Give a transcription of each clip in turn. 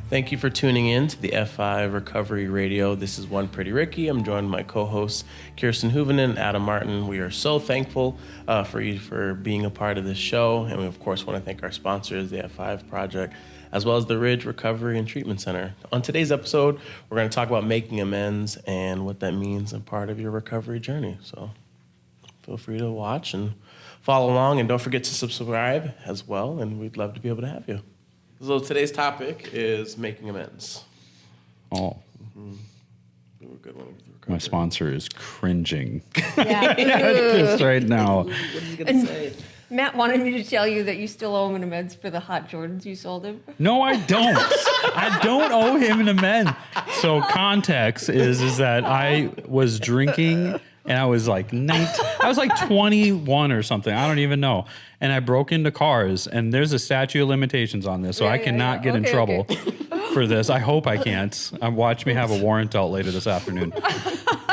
Thank you for tuning in to the F5 Recovery Radio. This is One Pretty Ricky. I'm joined by my co-hosts Kirsten Huovinen and Adam Martin. We are so thankful for you for being a part of this show. And we, of course, want to thank our sponsors, the F5 Project, as well as the Ridge Recovery and Treatment Center. On today's episode, we're going to talk about making amends and what that means and part of your recovery journey. So feel free to watch and follow along. And don't forget to subscribe as well. And we'd love to be able to have you. So today's topic is making amends. Oh. Mm-hmm. We're good one. My sponsor is cringing. Yeah. Just right now. What are you going to say? Matt wanted me to tell you that you still owe him an amends for the hot Jordans you sold him. No, I don't. I don't owe him an amends. So context is that I was drinking and I was like 21 or something. I don't even know. And I broke into cars, and there's a statute of limitations on this, so I cannot get in trouble for this. I hope I can't. Watch me have a warrant out later this afternoon.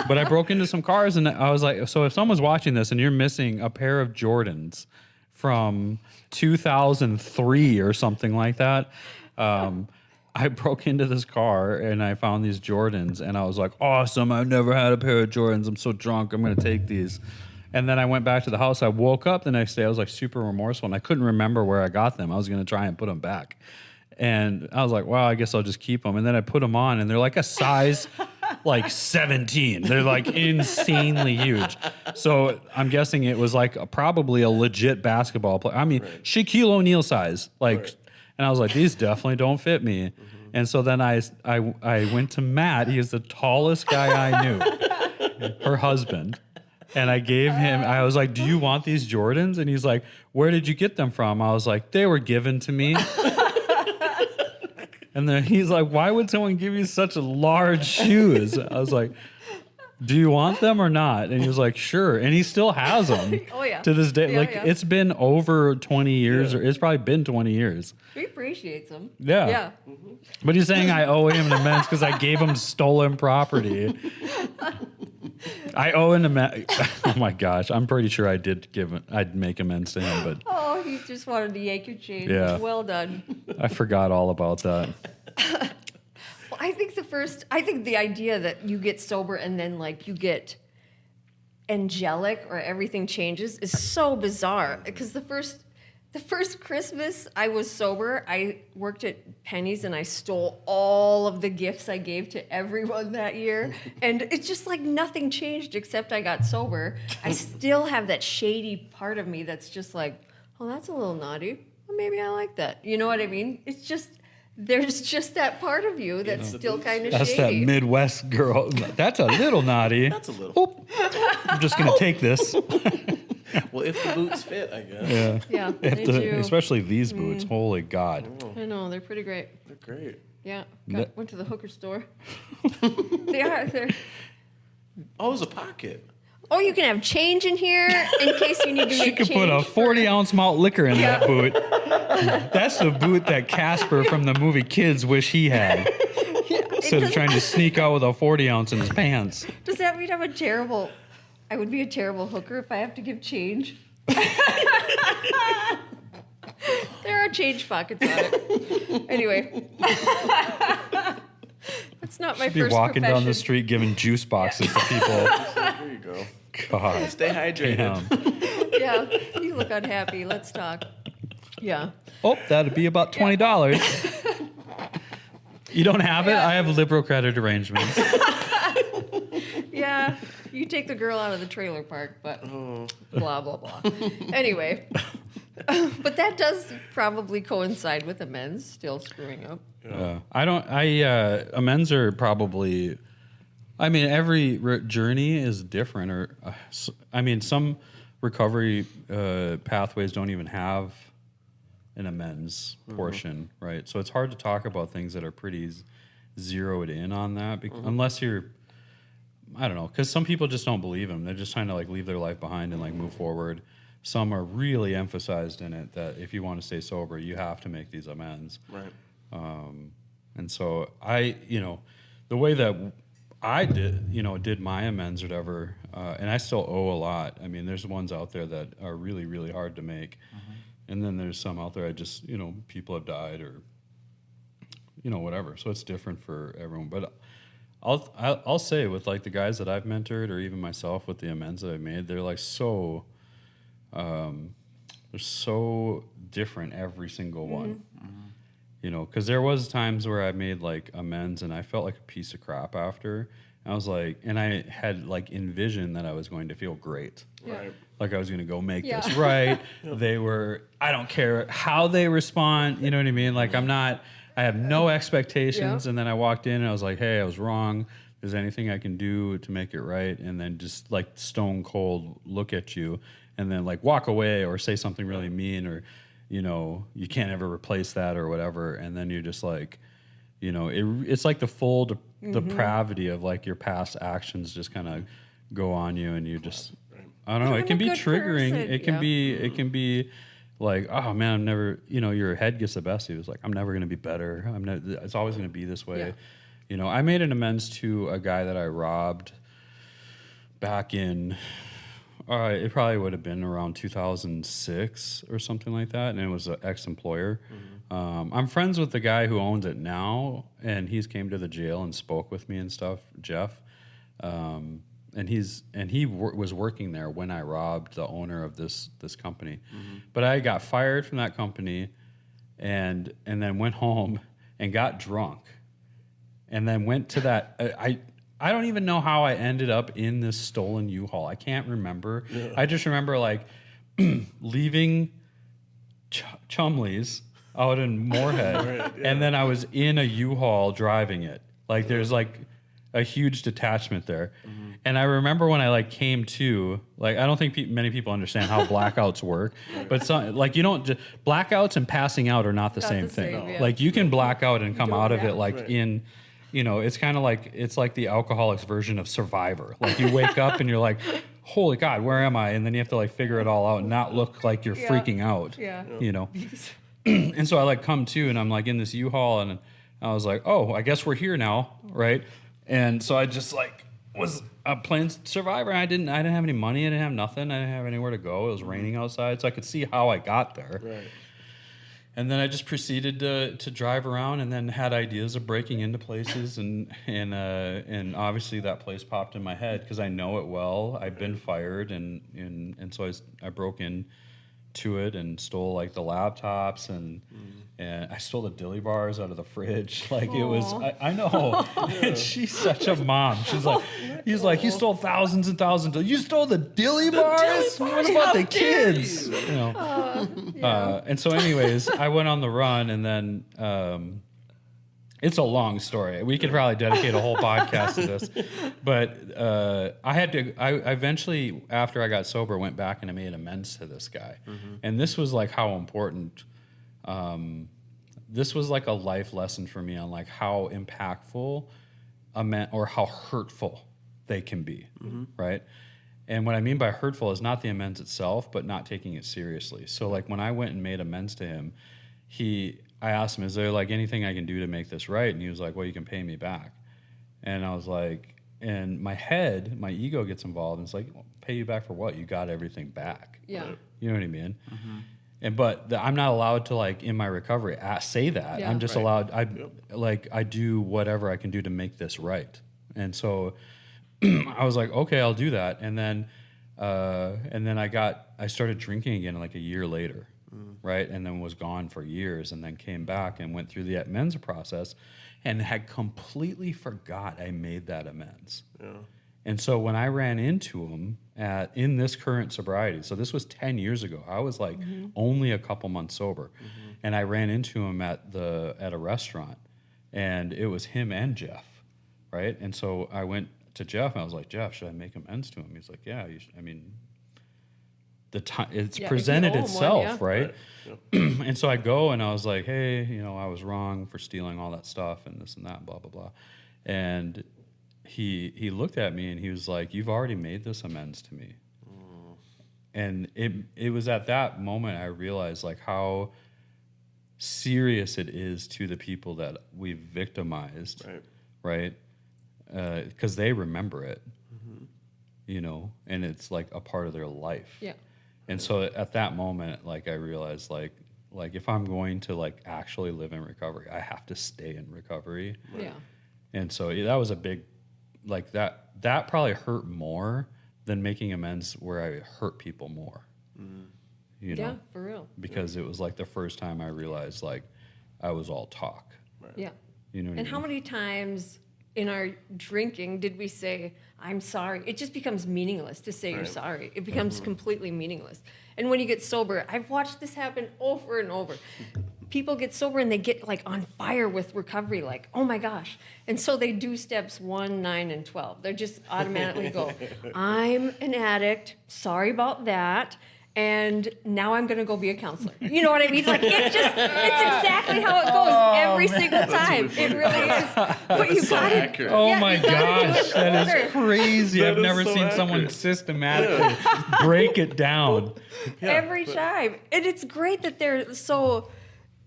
But I broke into some cars, and I was like, so if someone's watching this and you're missing a pair of Jordans from 2003 or something like that, I broke into this car and I found these Jordans and I was like, awesome, I've never had a pair of Jordans. I'm so drunk, I'm going to take these. And then I went back to the house. I woke up the next day. I was like super remorseful and I couldn't remember where I got them. I was going to try and put them back. And I was like, well, I guess I'll just keep them. And then I put them on and they're like a size like 17. They're like insanely huge. So I'm guessing it was like probably a legit basketball player. I mean, right. Shaquille O'Neal size. Like, right. And I was like, these definitely don't fit me. Mm-hmm. And so then I went to Matt. He is the tallest guy I knew, her husband. And I gave him, I was like, do you want these Jordans? And he's like, where did you get them from? I was like, they were given to me. And then he's like, why would someone give you such large shoes? I was like, do you want them or not? And he was like, sure. And he still has them to this day. Yeah, it's been over 20 years, or it's probably been 20 years. He appreciates them. Yeah. Yeah. Mm-hmm. But he's saying I owe him an amends because I gave him stolen property. I owe an amends. Oh my gosh. I'm pretty sure I'd make amends to him, but. Oh, he just wanted to yank your chain. Yeah. Well done. I forgot all about that. Well, I think the idea that you get sober and then like you get angelic or everything changes is so bizarre. Because the first Christmas I was sober, I worked at Penny's and I stole all of the gifts I gave to everyone that year. And it's just like nothing changed except I got sober. I still have that shady part of me that's just like, oh, that's a little naughty. Well, maybe I like that. You know what I mean? It's just, there's just that part part of you still kind of shady. That's that Midwest girl. That's a little naughty. That's a little. Oop. I'm just going to take this. Well, if the boots fit, I guess. Yeah, they do. Especially these boots. Holy God. I know, they're pretty great. They're great. Yeah, went to the hooker store. They're. Oh, there's a pocket. Oh, you can have change in here in case you need to make change. She could put a 40-ounce malt liquor in that boot. That's the boot that Casper from the movie Kids wish he had. Instead of trying to sneak out with a 40-ounce in his pants. Does that mean I would be a terrible hooker if I have to give change? There are change pockets on it. Anyway. It's not my first profession. Be walking down the street giving juice boxes to people. There you go. God. Stay hydrated. Yeah, you look unhappy. Let's talk. Yeah. Oh, that'd be about $20. You don't have it? I have liberal credit arrangements. Yeah, you take the girl out of the trailer park, but blah, blah, blah. Anyway, but that does probably coincide with amends still screwing up. Amends are probably, every journey is different. Some recovery pathways don't even have an amends portion, right? So it's hard to talk about things that are pretty zeroed in on that, unless you're, I don't know, because some people just don't believe them. They're just trying to leave their life behind and move forward. Some are really emphasized in it that if you want to stay sober, you have to make these amends. Right. And so the way that I did my amends or whatever, and I still owe a lot. There's ones out there that are really, really hard to make. And then there's some out there people have died or, whatever. So it's different for everyone. But I'll say with like the guys that I've mentored, or even myself with the amends that I've made, they're like they're so different every single one. Because there was times where I made like amends and I felt like a piece of crap after. I was like, and I had like envisioned that I was going to feel great. Right. Like I was going to go make this right. I don't care how they respond. You know what I mean? Like I have no expectations. And then I walked in and I was like, hey, I was wrong. Is there anything I can do to make it right? And then just like stone cold look at you and then like walk away or say something really mean, or, you can't ever replace that or whatever. And then you're just like, it's like the full depravity of like your past actions just kind of go on you, and you just, I don't know. It can be triggering. It can be like, oh man, I'm never, your head gets the best of you. It's like, I'm never going to be better. It's always going to be this way. I made an amends to a guy that I robbed back in, it probably would have been around 2006 or something like that. And it was an ex-employer. I'm friends with the guy who owns it now, and he's came to the jail and spoke with me and stuff, Jeff. And he was working there when I robbed the owner of this company. But I got fired from that company, and then went home and got drunk, and then went to that. I don't even know how I ended up in this stolen U-Haul. I can't remember. I just remember like leaving Chumley's out in Moorhead, and then I was in a U-Haul driving it. Like there's like a huge detachment there. And I remember when I like came to, like, I don't think many people understand how blackouts work, but like blackouts and passing out are not the same thing. Yeah. Like you can black out and come out of it like in, it's kind of like, it's like the alcoholic's version of Survivor. Like you wake up and you're like, holy God, where am I? And then you have to like figure it all out and not look like you're freaking out, And so I like come to, and I'm like in this U-Haul, and I was like, oh, I guess we're here now, right? And so I just like was playing Survivor. I didn't have any money. I didn't have nothing. I didn't have anywhere to go. It was raining outside, so I could see how I got there. Right. And then I just proceeded to drive around, and then had ideas of breaking into places, and obviously that place popped in my head because I know it well. I've been fired, and so I broke in to it and stole like the laptops, and I stole the dilly bars out of the fridge. Like it was, I know. And she's such a mom. She's like, you stole thousands and thousands. You stole the dilly bars? What about the kids? And so anyways, I went on the run, and then it's a long story. We could probably dedicate a whole podcast to this. But I eventually, after I got sober, went back and I made amends to this guy. And this was like how important, this was like a life lesson for me on like how impactful or how hurtful they can be, right? And what I mean by hurtful is not the amends itself, but not taking it seriously. So like when I went and made amends to him, I asked him, is there like anything I can do to make this right? And he was like, well, you can pay me back. And I was like, and my ego gets involved, and it's like, well, pay you back for what? You got everything back. Yeah. You know what I mean? But I'm not allowed to like in my recovery say that. Yeah. I'm just allowed. I do whatever I can do to make this right. And so I was like, okay, I'll do that. And then I started drinking again like a year later, right? And then was gone for years, and then came back and went through the amends process, and had completely forgot I made that amends. Yeah. And so when I ran into him in this current sobriety, so this was 10 years ago, I was like only a couple months sober, and I ran into him at a restaurant, and it was him and Jeff, right? And so I went to Jeff and I was like, Jeff, should I make amends to him? He's like, yeah, you should. I mean, it's presented itself, right? And so I go and I was like, hey, I was wrong for stealing all that stuff and this and that, blah, blah, blah. And he looked at me and he was like, you've already made this amends to me. And it was at that moment I realized like how serious it is to the people that we've victimized, right? Because they remember it, and it's like a part of their life. Yeah. And so at that moment, like I realized, like like if I'm going to like actually live in recovery, I have to stay in recovery. Yeah. And so that was a big, like that probably hurt more than making amends where I hurt people more. You know? Yeah, for real. Because it was like the first time I realized like I was all talk. Right. Yeah. You know what I And mean? how many times in our drinking did we say, I'm sorry? It just becomes meaningless to say you're sorry. It becomes completely meaningless. And when you get sober, I've watched this happen over and over. People get sober and they get like on fire with recovery, like, oh my gosh. And so they do steps 1, 9, and 12. They just automatically go, I'm an addict. Sorry about that. And now I'm going to go be a counselor. You know what I mean? Like, it's exactly how it goes every single time. It really is. But you so got accurate. Oh yeah, my you gotta do gosh, it that order. is crazy. That I've is never so seen someone accurate. systematically break it down. Every time. And it's great that they're so,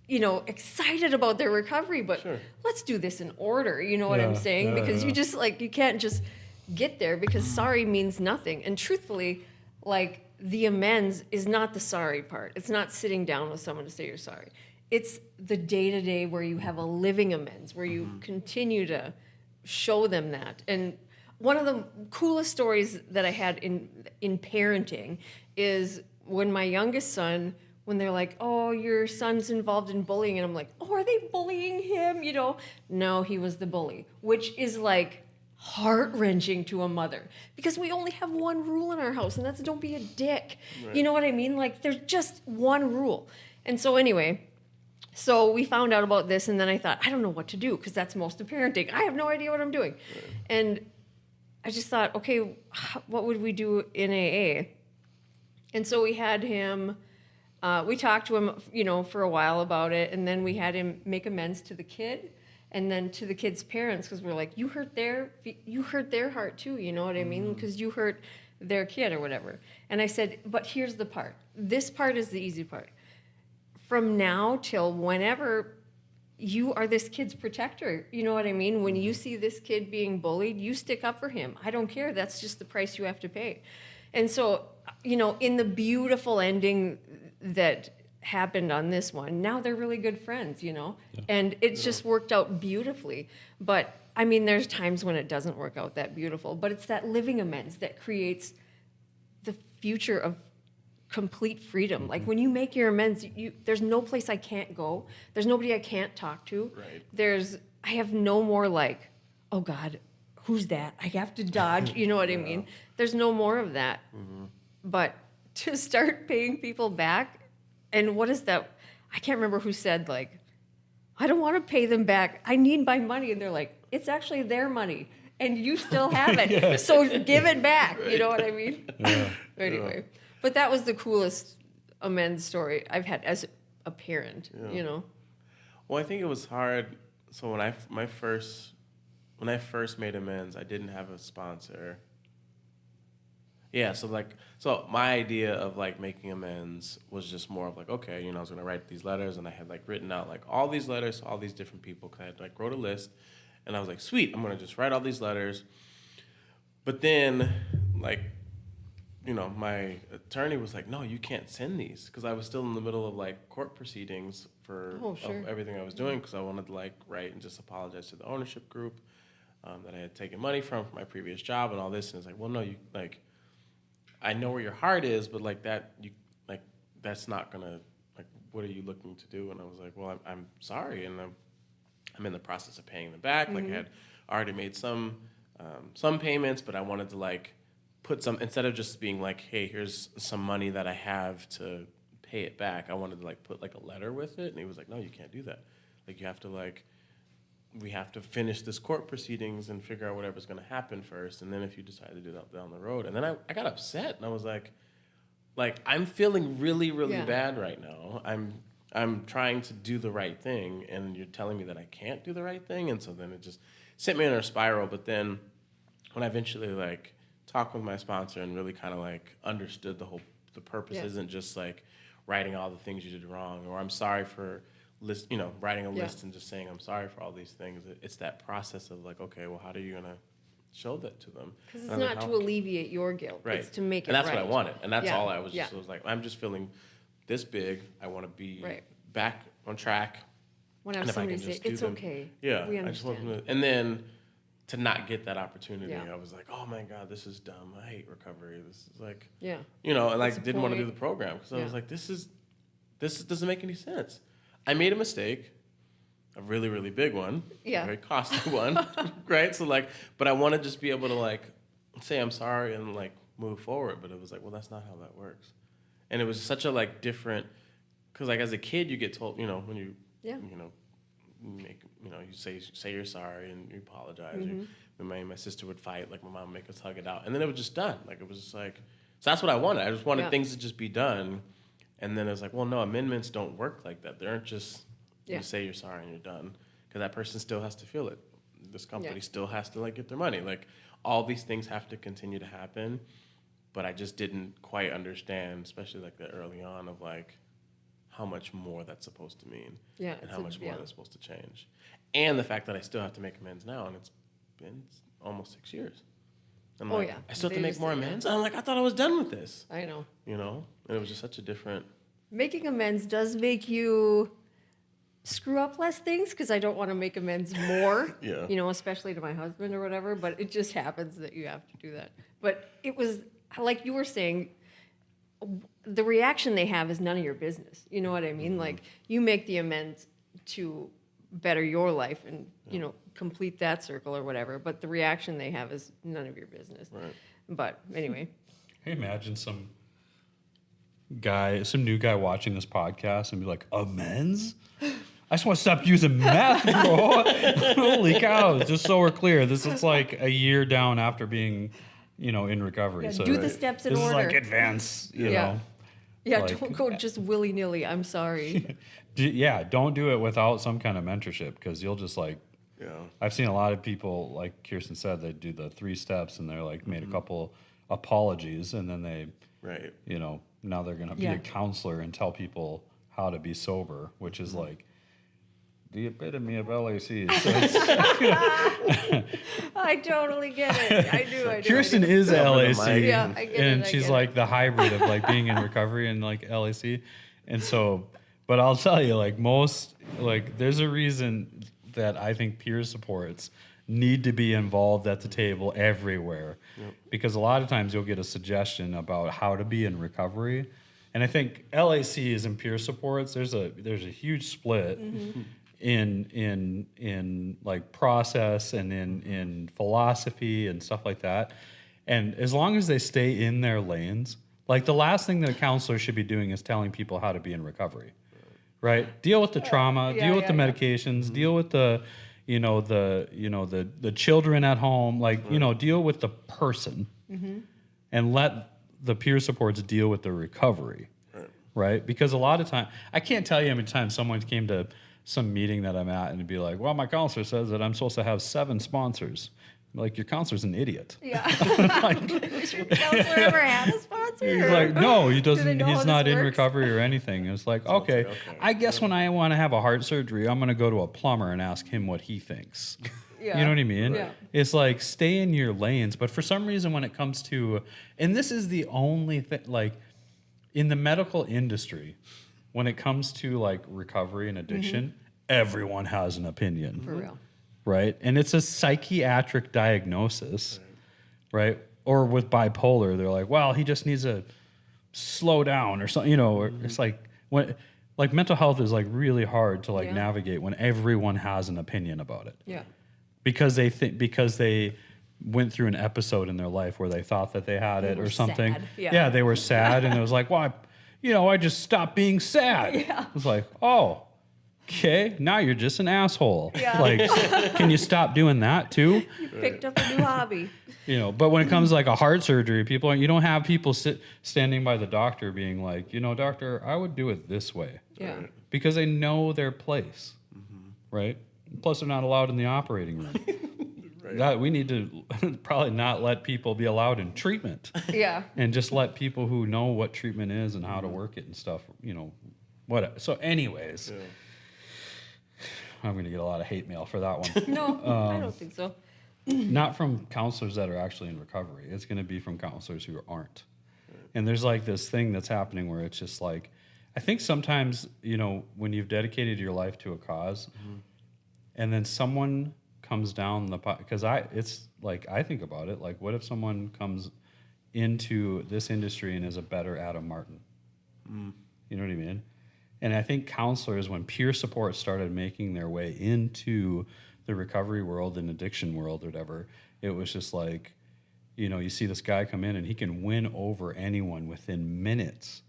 excited about their recovery, but let's do this in order. You know what I'm saying? Because you just you can't just get there because sorry means nothing. And truthfully, like, the amends is not the sorry part. It's not sitting down with someone to say you're sorry. It's the day-to-day where you have a living amends, where you continue to show them that. And one of the coolest stories that I had in parenting is when my youngest son, when they're like, oh, your son's involved in bullying, and I'm like, oh, are they bullying him? No, he was the bully, which is like heart-wrenching to a mother because we only have one rule in our house, and that's don't be a dick. Right. You know what I mean? Like, there's just one rule. And so anyway, so we found out about this, and then I thought, I don't know what to do because that's most of parenting. I have no idea what I'm doing. Right. And I just thought, okay, what would we do in AA? And so we had him, we talked to him, for a while about it, and then we had him make amends to the kid and then to the kid's parents, because we're like, you hurt their heart too, you know what I mean? Because you hurt their kid or whatever. And I said, but here's the part. This part is the easy part. From now till whenever you are this kid's protector, you know what I mean? When you see this kid being bullied, you stick up for him. I don't care. That's just the price you have to pay. And so, in the beautiful ending that happened on this one, now they're really good friends, and it's just worked out beautifully. But I mean, there's times when it doesn't work out that beautiful, but it's that living amends that creates the future of complete freedom. Like, when you make your amends, there's no place I can't go. There's nobody I can't talk to. Right. I have no more like, oh God, who's that? I have to dodge. You know what I mean? There's no more of that. But to start paying people back, and what is that? I can't remember who said, like, I don't want to pay them back. I need my money. And they're like, it's actually their money, and you still have it. So give it back. Right. You know what I mean? Yeah. Anyway, but that was the coolest amends story I've had as a parent, Well, I think it was hard. So when I first made amends, I didn't have a sponsor. Yeah, so my idea of like making amends was just more of like, okay, I was gonna write these letters, and I had like written out like all these letters to all these different people, because I had like wrote a list, and I was like, sweet, I'm gonna just write all these letters. But then, like, my attorney was like, no, you can't send these, because I was still in the middle of like court proceedings for of everything I was doing, because I wanted to like write and just apologize to the ownership group that I had taken money from my previous job and all this. And it's like, well, no, you like, I know where your heart is, but like that, that's not gonna, like, what are you looking to do? And I was like, well, I'm sorry, and I'm in the process of paying them back. Like, I had already made some payments, but I wanted to like put some, instead of just being like, hey, here's some money that I have to pay it back, I wanted to like put like a letter with it. And he was like, no, you can't do that. Like, you have to like, we have to finish this court proceedings and figure out whatever's going to happen first, and then if you decide to do that down the road. And then I got upset, and I was like I'm feeling really, really bad right now. I'm trying to do the right thing, and you're telling me that I can't do the right thing. And so then it just sent me in a spiral. But then when I eventually like talked with my sponsor and really kind of like understood the purpose isn't just like writing all the things you did wrong, or I'm sorry for writing a list and just saying I'm sorry for all these things. It's that process of like, okay, well, how are you gonna show that to them? Because it's not to alleviate your guilt. Right. It's to make it right. And that's right. what I wanted. And that's all I was just was like, I'm just feeling this big. I want to be back on track. When I And have if I somebody can say, just do it's them. okay. Yeah, We I just want understand. them to, and then to not get that opportunity, Yeah. I was like, oh my God, this is dumb. I hate recovery. This is like, Yeah. you know, and What's like the didn't want to do point? the program because I was Yeah. like, this doesn't make any sense. I made a mistake, a really, really big one, Yeah. a very costly one, right? So like, but I want to just be able to like say I'm sorry and like move forward. But it was like, well, that's not how that works. And it was such a like different, because like as a kid you get told, you know, when you, Yeah. you know, make, you know, you say you're sorry and you apologize. Mm-hmm. My sister would fight, like my mom would make us hug it out, and then it was just done. Like it was just like, so that's what I wanted. I just wanted Yeah. things to just be done. And then it's like, well, no, amendments don't work like that. They aren't just Yeah. you say you're sorry and you're done, because that person still has to feel it. This company Yeah. still has to like get their money. Like all these things have to continue to happen, but I just didn't quite understand, especially like the early on of like how much more that's supposed to mean, Yeah, and it's how a- much more yeah. that's supposed to change, and the fact that I still have to make amends now, and it's been almost 6 years. I'm Oh, like, yeah. I still have They to make just- more yeah. amends. I'm like, I thought I was done with this, I know. you know, and it was just such a different. Making amends does make you screw up less things because I don't want to make amends more, Yeah. you know, especially to my husband or whatever, but it just happens that you have to do that. But it was, like you were saying, the reaction they have is none of your business. You know what I mean? Like, you make the amends to better your life and, you know, complete that circle or whatever, but the reaction they have is none of your business. Right. But anyway, Can you imagine some new guy watching this podcast and be like, amends? I just want to stop using meth, bro. Holy cow. Just so we're clear, this is like a year down after being, you know, in recovery. yeah, So do the steps in this order. is like advance, you Yeah. know. Yeah, like- don't go just willy-nilly. I'm sorry. Don't do it without some kind of mentorship because you'll just like, Yeah. I've seen a lot of people, like Kirsten said, they do the 3 steps and they're like made a couple apologies and then they, Right. you know, now they're going to be Yeah. a counselor and tell people how to be sober, which is like the epitome of LAC. So I totally get it. I do. Kirsten I do. is Over the LAC, mic. Yeah, I get it, and I she's get like it. the hybrid of like being in recovery and like LAC. And so, but I'll tell you, like there's a reason that I think peer supports need to be involved at the table everywhere, because a lot of times you'll get a suggestion about how to be in recovery. And I think LAC is in peer supports. There's a huge split in like process and in philosophy and stuff like that. And as long as they stay in their lanes, like the last thing that a counselor should be doing is telling people how to be in recovery, right? Deal with the trauma, Yeah, deal with yeah, the yeah. medications, deal with the children at home, like, you know, deal with the person and let the peer supports deal with the recovery, right? Because a lot of time, I can't tell you how many times someone came to some meeting that I'm at and it'd be like, well, my counselor says that I'm supposed to have 7 sponsors. Like, your counselor's an idiot. Yeah. Has your counselor ever had a sponsor? He's or- like, no, he Do they doesn't. know how He's this not in works? recovery or anything. It's like, okay, like, okay. I guess when I want to have a heart surgery, I'm going to go to a plumber and ask him what he thinks. Yeah. You know what I mean? Yeah. It's like, stay in your lanes. But for some reason, when it comes to, and this is the only thing, like in the medical industry, when it comes to like recovery and addiction, everyone has an opinion. For real. Right? And it's a psychiatric diagnosis, right? Or with bipolar, they're like, well, he just needs to slow down or something, you know, or it's like like mental health is like really hard to like Yeah. navigate when everyone has an opinion about it. Yeah. Because they went through an episode in their life where they thought that they had it were or something. sad. Yeah. They were sad and it was like, well, I just stopped being sad. Yeah. It's like, oh, okay, now you're just an asshole. Yeah. Like, can you stop doing that too? You picked up a new hobby. You know, but when it comes to like a heart surgery, you don't have people standing by the doctor being like, you know, doctor, I would do it this way. Yeah. Because they know their place, right? Plus, they're not allowed in the operating room. That we need to probably not let people be allowed in treatment, Yeah. and just let people who know what treatment is and how to work it and stuff, you know, whatever. So, anyways, I'm going to get a lot of hate mail for that one. No, I don't think so. Not from counselors that are actually in recovery. It's going to be from counselors who aren't. And there's like this thing that's happening where it's just like, I think sometimes, when you've dedicated your life to a cause, and then someone comes down because it's like, I think about it, like, what if someone comes into this industry and is a better Adam Martin? You know what I mean? And I think counselors, when peer support started making their way into the recovery world and addiction world or whatever, it was just like, you see this guy come in and he can win over anyone within minutes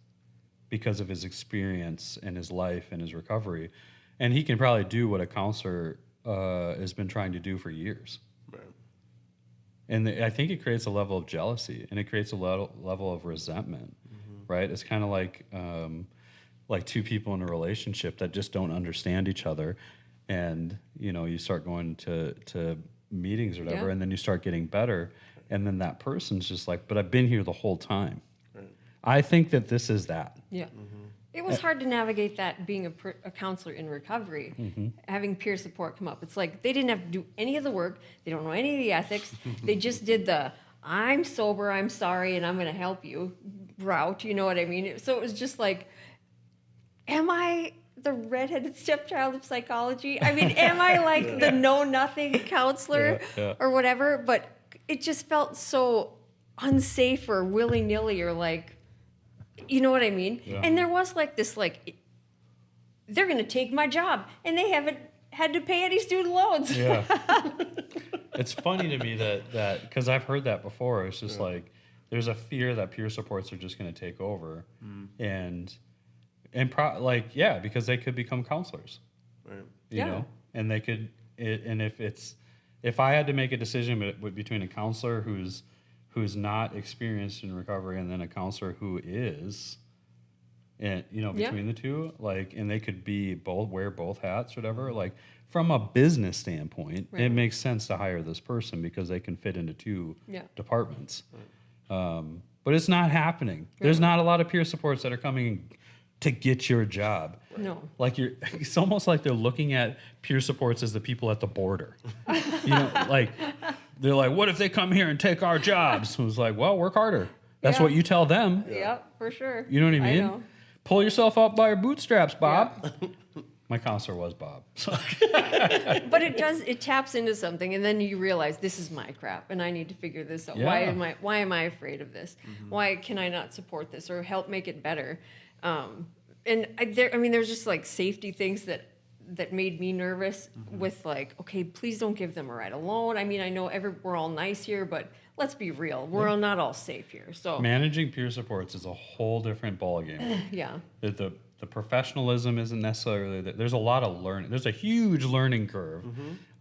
because of his experience and his life and his recovery. And he can probably do what a counselor has been trying to do for years. Right. And I think it creates a level of jealousy, and it creates a level of resentment, right? It's kind of like two people in a relationship that just don't understand each other. And, you start going to meetings or whatever, and then you start getting better. And then that person's just like, but I've been here the whole time. Right. I think that this is that. Yeah. It was hard to navigate that being a counselor in recovery, having peer support come up. It's like they didn't have to do any of the work. They don't know any of the ethics. They just did the, I'm sober, I'm sorry, and I'm going to help you route. You know what I mean? So it was just like, am I the redheaded stepchild of psychology? I mean, am I like the know-nothing counselor or whatever? But it just felt so unsafe or willy-nilly or like, you know what I mean? Yeah. And there was like this, like, they're going to take my job, and they haven't had to pay any student loans. Yeah. It's funny to me that because I've heard that before. It's just like there's a fear that peer supports are just going to take over, because they could become counselors, right? You know, and they could, and if I had to make a decision between a counselor who's not experienced in recovery and then a counselor who is, and between the two, like, and they could be wear both hats or whatever, like from a business standpoint, it makes sense to hire this person because they can fit into two departments. But it's not happening. There's not a lot of peer supports that are coming to get your job. No. Like it's almost like they're looking at peer supports as the people at the border. Like they're like, what if they come here and take our jobs? It was like, well, work harder. That's what you tell them. Yeah, for sure. You know what I mean? I know. Pull yourself up by your bootstraps, Bob. Yeah. My counselor was Bob. But it taps into something, and then you realize this is my crap, and I need to figure this out. Yeah. Why am I afraid of this? Why can I not support this or help make it better? There's just like safety things that made me nervous with like, okay, please don't give them a ride alone. I mean, I know we're all nice here, but let's be real. We're not all safe here. So managing peer supports is a whole different ballgame. Yeah. The professionalism isn't necessarily that. There's a lot of learning. There's a huge learning curve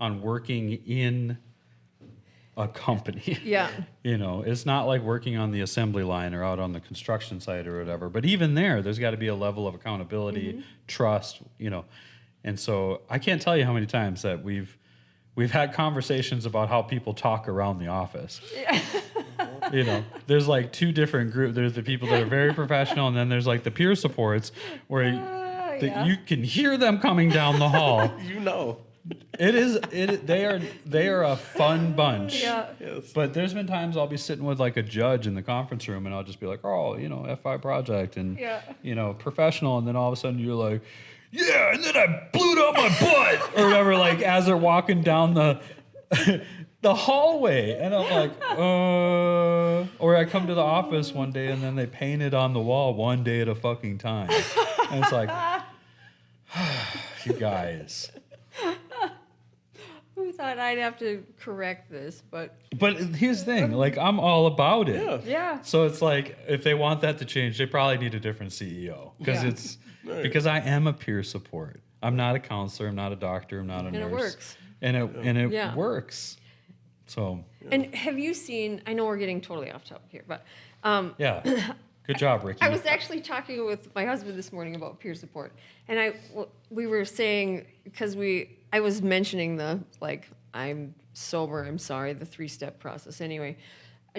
on working in a company. Yeah. It's not like working on the assembly line or out on the construction site or whatever. But even there's got to be a level of accountability, trust, And so I can't tell you how many times that we've had conversations about how people talk around the office. There's like two different groups. There's the people that are very professional, and then there's like the peer supports where you can hear them coming down the hall. They are a fun bunch. Yeah. Yes. But there's been times I'll be sitting with like a judge in the conference room, and I'll just be like, FI project and professional, and then all of a sudden you're like, yeah, and then I blew it out my butt or whatever, like as they're walking down the hallway, and I'm like, or I come to the office one day and then they painted on the wall one day at a fucking time, and it's like, you guys. Who thought I'd have to correct this? But here's the thing, like I'm all about it. Yeah. So it's like if they want that to change, they probably need a different CEO because I am a peer support. I'm not a counselor. I'm not a doctor. I'm not a nurse. And it works. And it works. So. And have you seen? I know we're getting totally off topic here, but. Good job, Ricky. I was actually talking with my husband this morning about peer support, and we were saying because I was mentioning I'm sober, I'm sorry, the 3-step process. Anyway,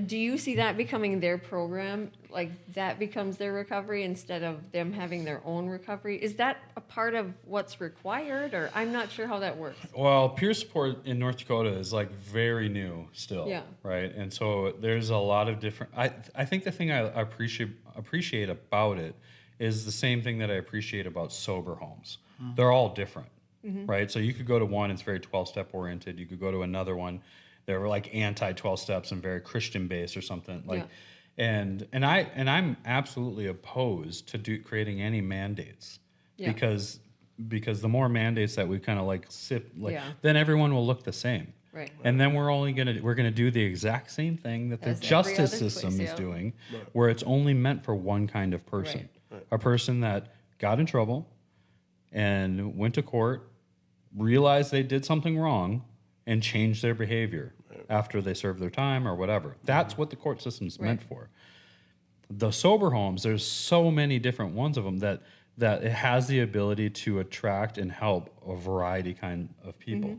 do you see that becoming their program? Like that becomes their recovery instead of them having their own recovery? Is that a part of what's required, or I'm not sure how that works? Well, peer support in North Dakota is like very new still, right? And so there's a lot of different. I think the thing I appreciate about it is the same thing that I appreciate about sober homes. They're all different, right? So you could go to one, it's very 12-step oriented. You could go to another one, they're like anti-12 steps and very Christian based or something like. And I'm absolutely opposed to creating any mandates because the more mandates that we kind of like then everyone will look the same. Right. And then we're gonna do the exact same thing that the justice system is doing, where it's only meant for one kind of person. A person that got in trouble and went to court, realized they did something wrong, and changed their behavior after they served their time or whatever. That's what the court system's meant for. The sober homes, there's so many different ones of them that it has the ability to attract and help a variety kind of people.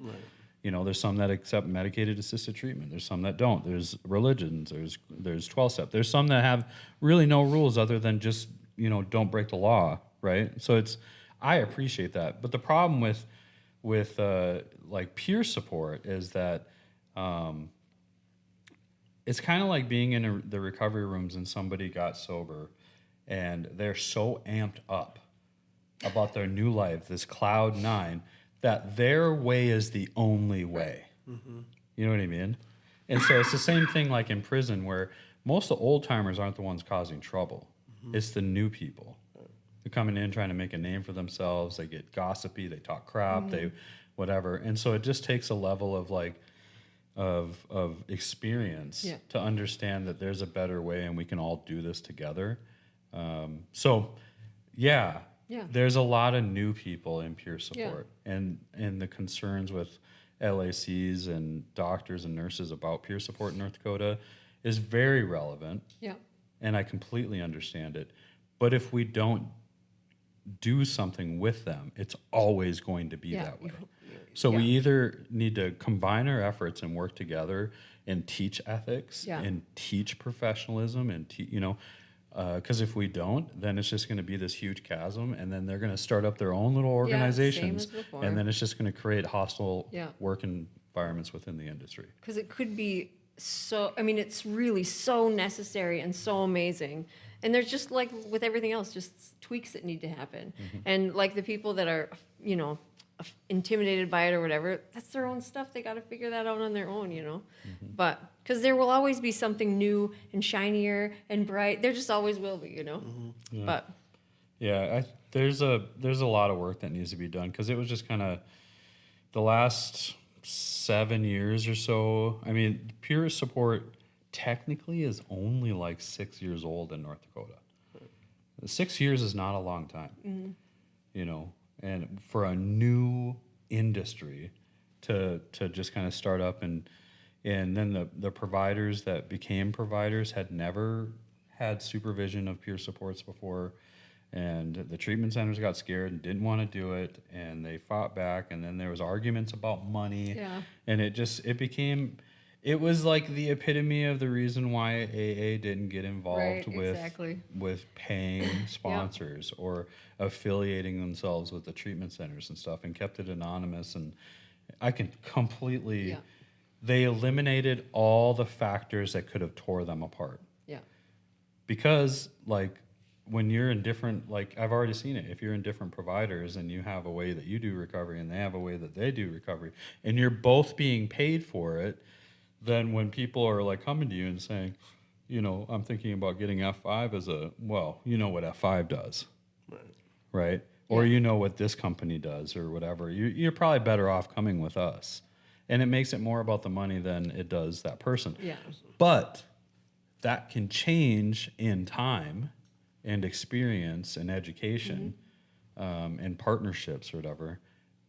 You know, there's some that accept medicated assisted treatment. There's some that don't. There's religions. There's 12-step. There's some that have really no rules other than just, you know, don't break the law, right? So I appreciate that. But the problem with like peer support is that it's kind of like being in the recovery rooms and somebody got sober and they're so amped up about their new life, this cloud nine, that their way is the only way. You know what I mean? And so it's the same thing like in prison where most of the old timers aren't the ones causing trouble. It's the new people. They're coming in trying to make a name for themselves. They get gossipy. They talk crap. They whatever. And so it just takes a level of like of experience to understand that there's a better way and we can all do this together. There's a lot of new people in peer support, and the concerns with LACs and doctors and nurses about peer support in North Dakota is very relevant. And I completely understand it. But if we don't do something with them, it's always going to be that way. So we either need to combine our efforts and work together and teach ethics and teach professionalism and because if we don't, then it's just going to be this huge chasm, and then they're going to start up their own little organizations, and then it's just going to create hostile work environments within the industry. Because it could be it's really so necessary and so amazing. And there's just like with everything else, just tweaks that need to happen. And like the people that are, intimidated by it or whatever, that's their own stuff. They got to figure that out on their own, But because there will always be something new and shinier and bright. There just always will be, But there's a lot of work that needs to be done because it was just kind of the last 7 years or so. I mean, peer support technically is only like 6 years old in North Dakota. 6 years is not a long time, and for a new industry to just kind of start up and then the providers that became providers had never had supervision of peer supports before, and the treatment centers got scared and didn't want to do it, and they fought back, and then there was arguments about money, and it was like the epitome of the reason why AA didn't get involved with paying sponsors or affiliating themselves with the treatment centers and stuff, and kept it anonymous. And I can completely, they eliminated all the factors that could have tore them apart. Because like when you're in different, like I've already seen it, if you're in different providers and you have a way that you do recovery and they have a way that they do recovery, and you're both being paid for it, then when people are like coming to you and saying, I'm thinking about getting F5 as what F5 does, right? Or what this company does or whatever, you're probably better off coming with us. And it makes it more about the money than it does that person. But that can change in time and experience and education and partnerships or whatever.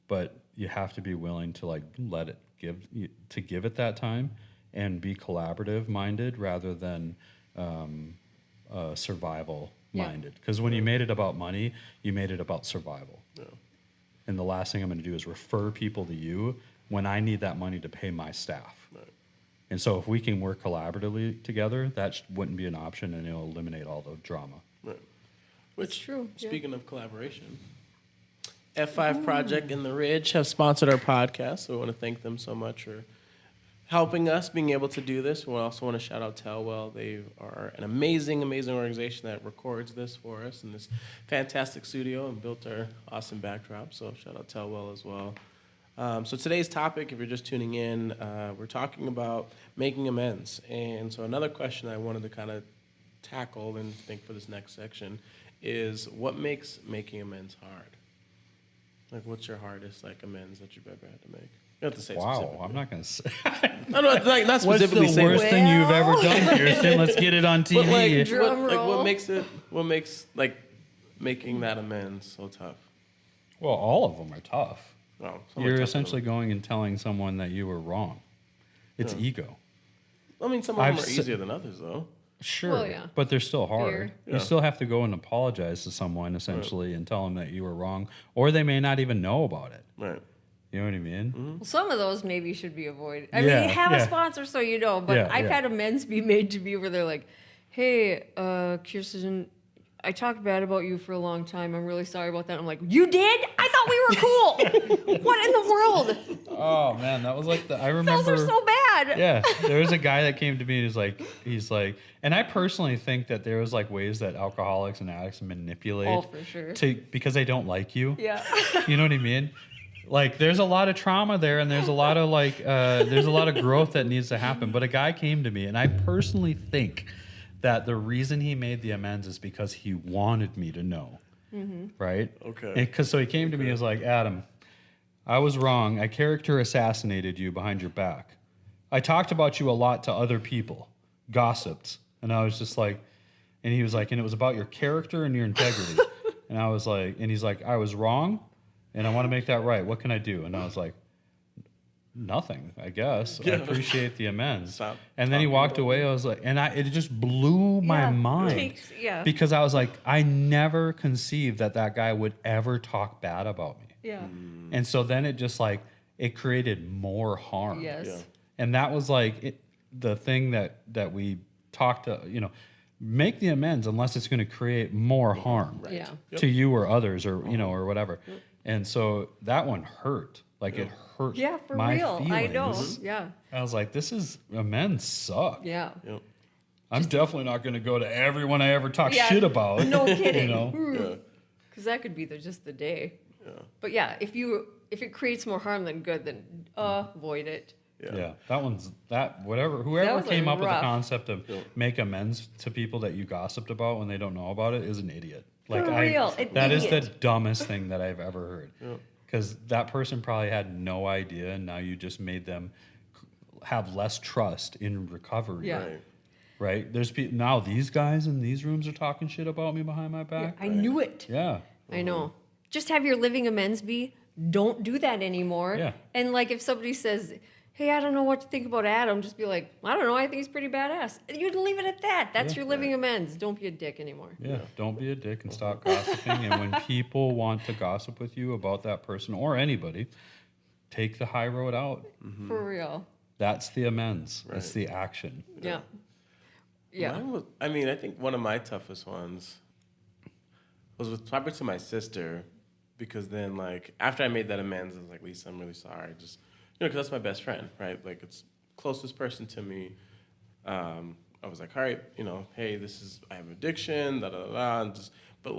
But you have to be willing to like let it give it that time and be collaborative minded rather than survival minded. Because when you made it about money, you made it about survival. And the last thing I'm going to do is refer people to you when I need that money to pay my staff. And so if we can work collaboratively together, that wouldn't be an option, and it'll eliminate all the drama. Which, true. Speaking of collaboration, F5 Project and The Ridge have sponsored our podcast, so we want to thank them so much for helping us being able to do this. We also want to shout out Telwell. They are an amazing, amazing organization that records this for us in this fantastic studio and built our awesome backdrop. So shout out Telwell as well. So today's topic, if you're just tuning in, we're talking about making amends. And so another question I wanted to kind of tackle and think for this next section is what makes making amends hard? Like, what's your hardest amends that you've ever had to make? You don't have to say specifically. I'm not going to say. No, not What's specifically the say worst that. thing you've ever done, Kirsten? Let's get it on But TV. Drum roll. what makes making that amends so tough? Well, all of them are tough. Well, some are You're tougher essentially going and telling someone that you were wrong. It's ego. I mean, some of them I've are s- easier than others, though. Sure, Well, yeah. but they're still hard. Fear. Yeah. You still have to go and apologize to someone, essentially, and tell them that you were wrong, or they may not even know about it. Right. You know what I mean? Well, some of those maybe should be avoided. I Yeah, mean, have a yeah. sponsor so you know, but Yeah, I've yeah. had amends be made to me where they're like, hey, Kirsten, I talked bad about you for a long time. I'm really sorry about that. I'm like, you did? I thought we were cool. What in the world? Oh man, that was I remember. Those are so bad. Yeah, there was a guy that came to me and he's like, and I personally think that there was ways that alcoholics and addicts manipulate Oh, for sure. because they don't like you. Yeah. You know what I mean? There's a lot of trauma there, and there's a lot of there's a lot of growth that needs to happen. But a guy came to me, and I personally think that the reason he made the amends is because he wanted me to know, right? Okay. So he came to me and was like, Adam, I was wrong. I character assassinated you behind your back. I talked about you a lot to other people, gossiped, and I was just like, and he was like, and it was about your character and your integrity, and I was like, and he's like, I was wrong. And I want to make that right. What can I do? And I was like, nothing, I guess. I appreciate the amends. Stop And then he talking walked about away. I was like, and it just blew my Yeah. mind. Yeah. Because I was like, I never conceived that guy would ever talk bad about me. Yeah. And so then it just it created more harm. Yes. Yeah. And that was the thing that we talked to, make the amends unless it's going to create more harm Yeah. to you or others or, or whatever. And so that one hurt. It hurt Yeah, for my real. I know. feelings. Yeah. I was like, amends suck. Yeah. Yep. I'm definitely not going to go to everyone I ever talk Yeah, shit about. No kidding. Yeah. Because that could be just the day. Yeah. But yeah, if it creates more harm than good, then avoid it. Yeah. Whoever was, came up with the rough. concept of make amends to people that you gossiped about when they don't know about it is an idiot. Real, an that is the idiot. dumbest thing that I've ever heard. Because that person probably had no idea, and now you just made them have less trust in recovery. Yeah. Right. Right? There's now these guys in these rooms are talking shit about me behind my back. I knew it. Yeah. I know. Just have your living amends be, don't do that anymore. Yeah. And if somebody says, hey, I don't know what to think about Adam, just be like, I don't know, I think he's pretty badass. You'd leave it at that. That's your living amends. Don't be a dick anymore. Yeah, don't be a dick and stop gossiping. And when people want to gossip with you about that person or anybody, take the high road out. For real. That's the amends. Right. It's the action. Yeah. Yeah. I think one of my toughest ones was probably to my sister, because then after I made that amends, I was like, Lisa, I'm really sorry. Just because that's my best friend, right? It's closest person to me. I was like, all right, hey, I have addiction, da da da da, and but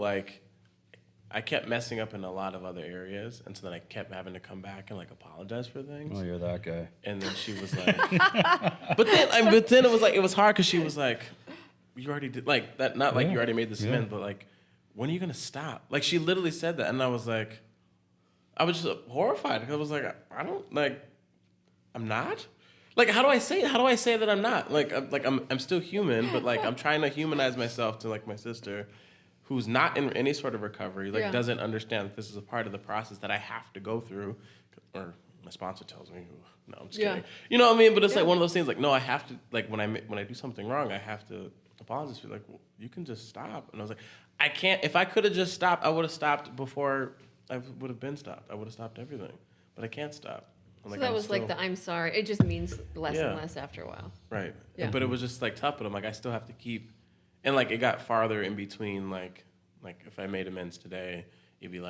I kept messing up in a lot of other areas, and so then I kept having to come back and apologize for things. Oh, you're that guy. And then she was like, but then it was hard because she was like, you already did that. Not you already made this amends, but when are you gonna stop? She literally said that, and I was just horrified because I was like, I don't I'm not. How do I say it? How do I say that I'm not? I'm still human, but I'm trying to humanize myself to my sister, who's not in any sort of recovery, doesn't understand that this is a part of the process that I have to go through, or my sponsor tells me, no, I'm just kidding. You know what I mean? But it's one of those things. No, I have to. When I do something wrong, I have to apologize. Be well, you can just stop. And I was like, I can't. If I could have just stopped, I would have stopped before I would have been stopped. I would have stopped everything, but I can't stop. So that was the I'm sorry. It just means less and less after a while. Right. Yeah. But it was just tough. But I'm I still have to keep, and it got farther in between. If I made amends today, it'd be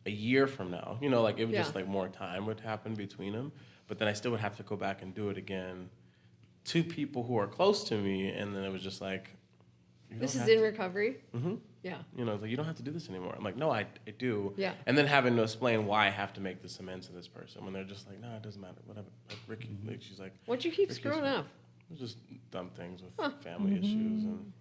a year from now, you know, like it would Yeah. just like more time would happen between them, but then I still would have to go back and do it again to people who are close to me, and then it was just like, This is in recovery? Mm-hmm. Yeah. You know, it's like, you don't have to do this anymore. I'm like, no, I do. Yeah. And then having to explain why I have to make this amends to this person when they're just like, no, it doesn't matter. Whatever. Like Ricky, like, she's like, What'd you keep Ricky's screwing fine. up? It was just dumb things with family issues and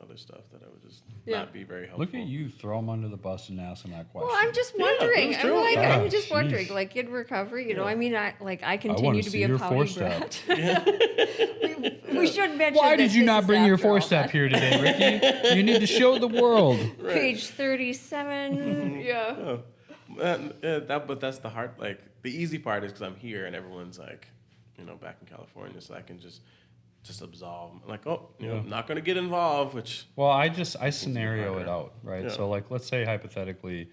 other stuff that I would just Yeah. not be very helpful. Look at you, throw them under the bus and ask them that question. Well, I'm just it wondering. was I'm true. like, Ah, I'm just wondering, sheesh. like in recovery, you know, I mean, I wanna continue to see be a your pouty four-step. brat. we should mention Why that did you this not is bring your after all four-step that. here today, Ricky? You need to show the world. Page 37. Yeah. Oh. But that's the hard, like, the easy part is because I'm here and everyone's like, you know, back in California, so I can just absolve. I'm like, oh, you know, Yeah. I'm not going to get involved, which, Well, I scenario it harder. out, right? Yeah. So, like, let's say hypothetically,